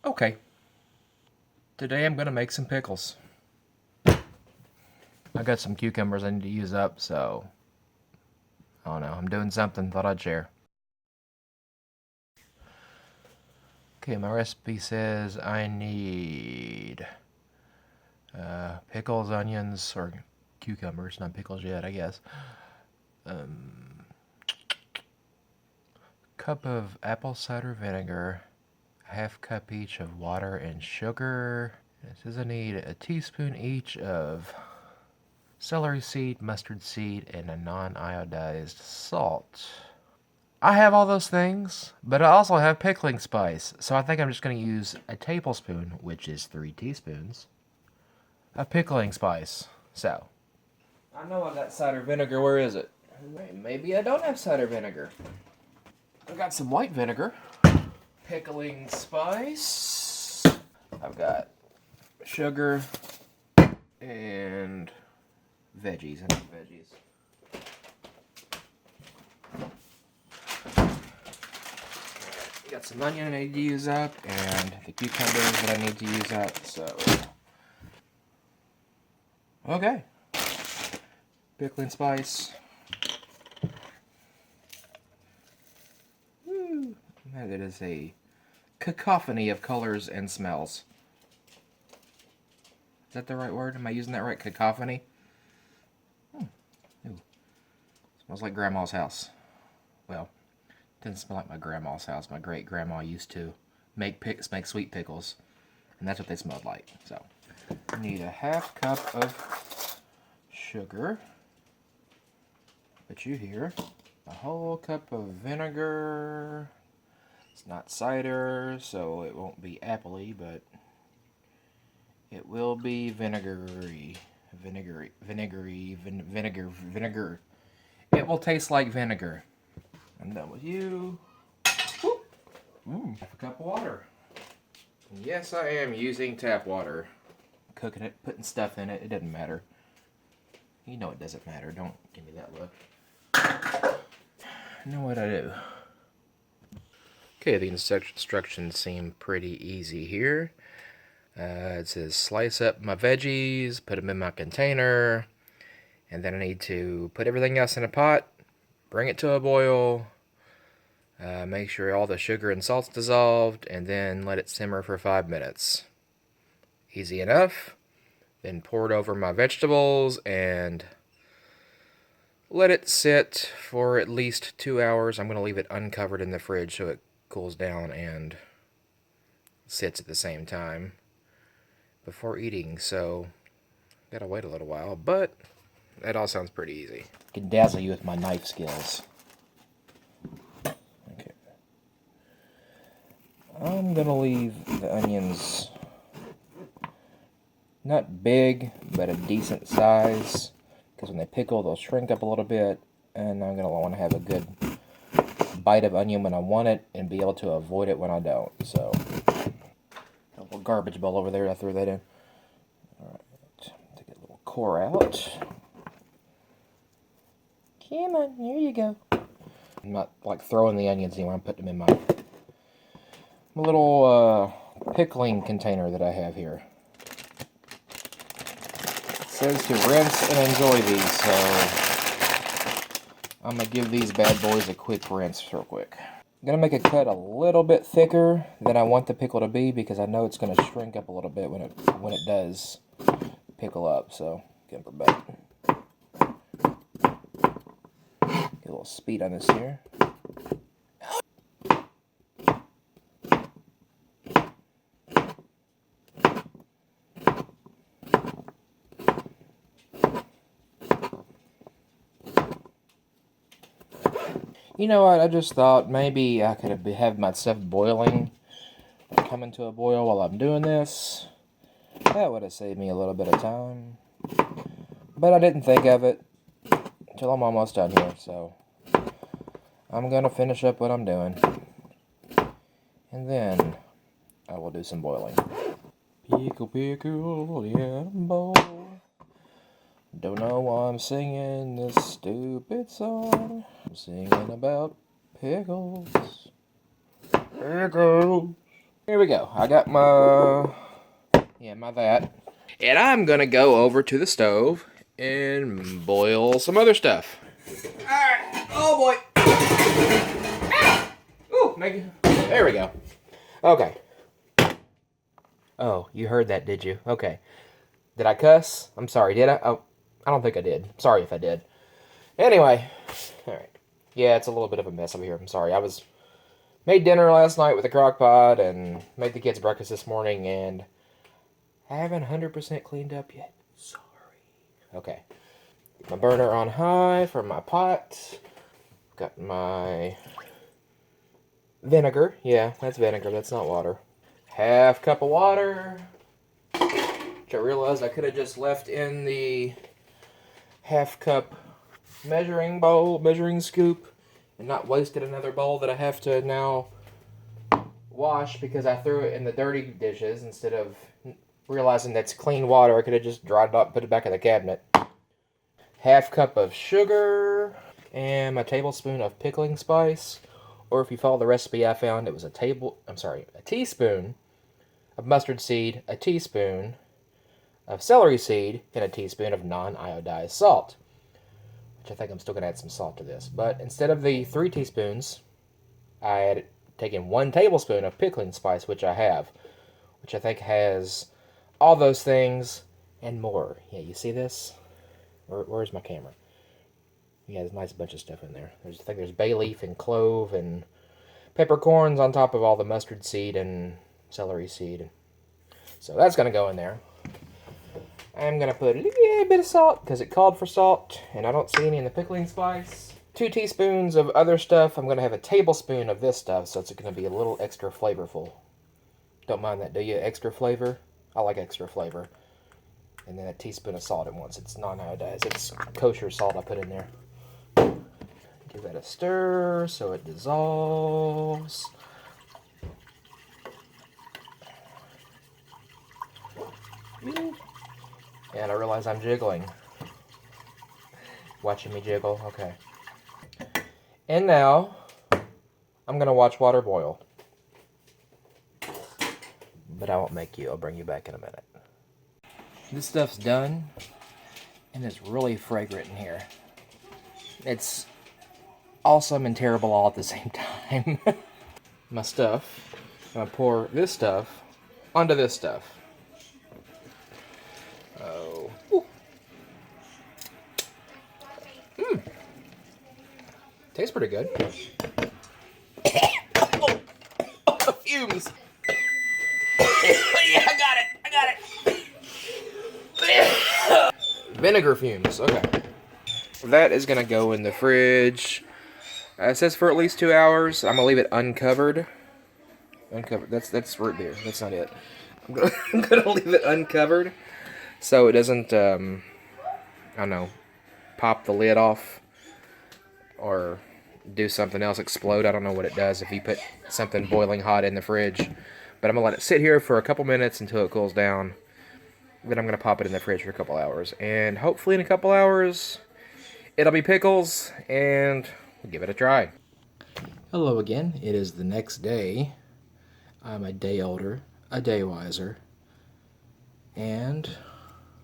Okay, today I'm going to make some pickles. I got some cucumbers I need to use up, so I don't know. I'm doing something, thought I'd share. Okay, my recipe says I need pickles, onions, or cucumbers, not pickles yet, I guess. Cup of apple cider vinegar, a half cup each of water and sugar. It says I need a teaspoon each of celery seed, mustard seed, and a non-iodized salt. I have all those things, but I also have pickling spice, so I think I'm just going to use a tablespoon, which is 3 teaspoons, of pickling spice. So, I know I got cider vinegar. Where is it? Maybe I don't have cider vinegar. I got some white vinegar. Pickling spice. I've got sugar and veggies. I need veggies. Got some onion I need to use up, and the cucumbers that I need to use up, so. Okay. Pickling spice. Woo. That is a cacophony of colors and smells. Is that the right word? Am I using that right? Cacophony? Ooh. Smells like Grandma's house. Well, it doesn't smell like my grandma's house. My great grandma used to make sweet pickles, and that's what they smelled like. So, I need a half cup of sugar. Put you here. A whole cup of vinegar. It's not cider, so it won't be appley, but it will be vinegary. Vinegar. It will taste like vinegar. I'm done with you. Half a cup of water. Yes, I am using tap water. Cooking it, putting stuff in it, it doesn't matter. You know it doesn't matter. Don't give me that look. I know what I do. Okay, the instructions seem pretty easy here. It says slice up my veggies, put them in my container, and then I need to put everything else in a pot, bring it to a boil, make sure all the sugar and salt's dissolved, and then let it simmer for 5 minutes. Easy enough. Then pour it over my vegetables and let it sit for at least 2 hours. I'm going to leave it uncovered in the fridge so it cools down and sits at the same time before eating. So, gotta wait a little while, but that all sounds pretty easy. I can dazzle you with my knife skills. Okay. I'm gonna leave the onions not big, but a decent size, because when they pickle, they'll shrink up a little bit, and I'm gonna want to have a good bite of onion when I want it, and be able to avoid it when I don't. So, a little garbage bowl over there, I threw that in. Alright, take a little core out. Come on, here you go. I'm not like throwing the onions anywhere, I'm putting them in my little pickling container that I have here. It says to rinse and enjoy these, so I'm going to give these bad boys a quick rinse real quick. I'm going to make a cut a little bit thicker than I want the pickle to be, because I know it's going to shrink up a little bit when it does pickle up, so give it a bite. Get a little speed on this here. You know what, I just thought maybe I could have my stuff boiling, coming to a boil while I'm doing this. That would have saved me a little bit of time. But I didn't think of it until I'm almost done here, so I'm going to finish up what I'm doing. And then I will do some boiling. Pickle, pickle, yeah, boy. Don't know why I'm singing this stupid song. I'm singing about pickles. Pickles. Here we go. I got my that. And I'm going to go over to the stove and boil some other stuff. Alright. Oh boy. Ah! Ooh, there we go. Okay. Oh, you heard that, did you? Okay. Did I cuss? I'm sorry, did I? Oh, I don't think I did. Sorry if I did. Anyway. Alright. Yeah, it's a little bit of a mess over here. I'm sorry. Made dinner last night with a crock pot and made the kids breakfast this morning and haven't 100% cleaned up yet. Sorry. Okay. Get my burner on high for my pot. Got my vinegar. Yeah, that's vinegar. That's not water. Half cup of water. Which I realized I could have just left in the half cup measuring scoop, and not wasted another bowl that I have to now wash because I threw it in the dirty dishes instead of realizing that's clean water. I could have just dried it up and put it back in the cabinet. Half cup of sugar and my tablespoon of pickling spice. Or if you follow the recipe I found, it was a teaspoon of mustard seed, a teaspoon of celery seed, and a teaspoon of non-iodized salt. Which I think I'm still going to add some salt to this. But instead of the 3 teaspoons, I had taken 1 tablespoon of pickling spice, which I have. Which I think has all those things and more. Yeah, you see this? Where's my camera? Yeah, there's a nice bunch of stuff in there. I think there's bay leaf and clove and peppercorns on top of all the mustard seed and celery seed. So that's going to go in there. I'm going to put a little bit of salt because it called for salt, and I don't see any in the pickling spice. 2 teaspoons of other stuff. I'm going to have a tablespoon of this stuff, so it's going to be a little extra flavorful. Don't mind that, do you? Extra flavor? I like extra flavor. And then a teaspoon of salt at once. It's non-iodized. It's kosher salt I put in there. Give that a stir so it dissolves. And I realize I'm jiggling. Watching me jiggle? Okay. And now, I'm going to watch water boil. But I won't make you. I'll bring you back in a minute. This stuff's done. And it's really fragrant in here. It's awesome and terrible all at the same time. My stuff. I'm going to pour this stuff onto this stuff. Oh. Mmm. Tastes pretty good. Oh, fumes. Yeah, I got it. Vinegar fumes. Okay. That is going to go in the fridge. It says for at least 2 hours. I'm going to leave it uncovered. Uncovered. That's root beer. That's not it. I'm gonna leave it uncovered so it doesn't, I don't know, pop the lid off or do something else, explode. I don't know what it does if you put something boiling hot in the fridge. But I'm going to let it sit here for a couple minutes until it cools down. Then I'm going to pop it in the fridge for a couple hours. And hopefully in a couple hours, it'll be pickles, and we'll give it a try. Hello again. It is the next day. I'm a day older, a day wiser, and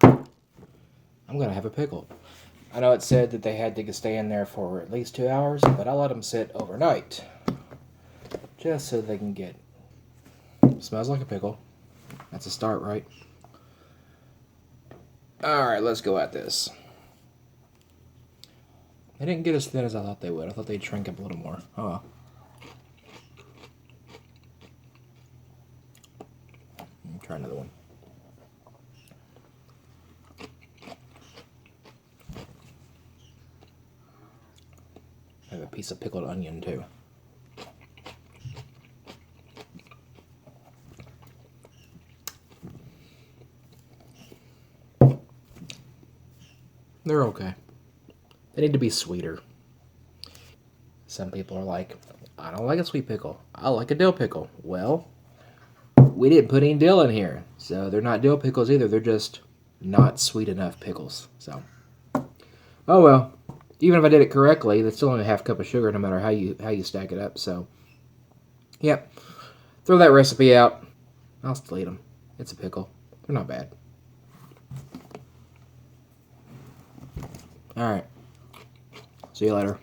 I'm going to have a pickle. I know it said that they had to stay in there for at least 2 hours, but I let them sit overnight. Just so they can get... Smells like a pickle. That's a start, right? Alright, let's go at this. They didn't get as thin as I thought they would. I thought they'd shrink up a little more. Huh. Try another one. I have a piece of pickled onion too. They're okay. They need to be sweeter. Some people are like, I don't like a sweet pickle. I like a dill pickle. Well, we didn't put any dill in here, so they're not dill pickles either. They're just not sweet enough pickles. So, oh well. Even if I did it correctly, that's still only a half cup of sugar, no matter how you stack it up. So, yep, throw that recipe out. I'll still eat them. It's a pickle. They're not bad. All right. See you later.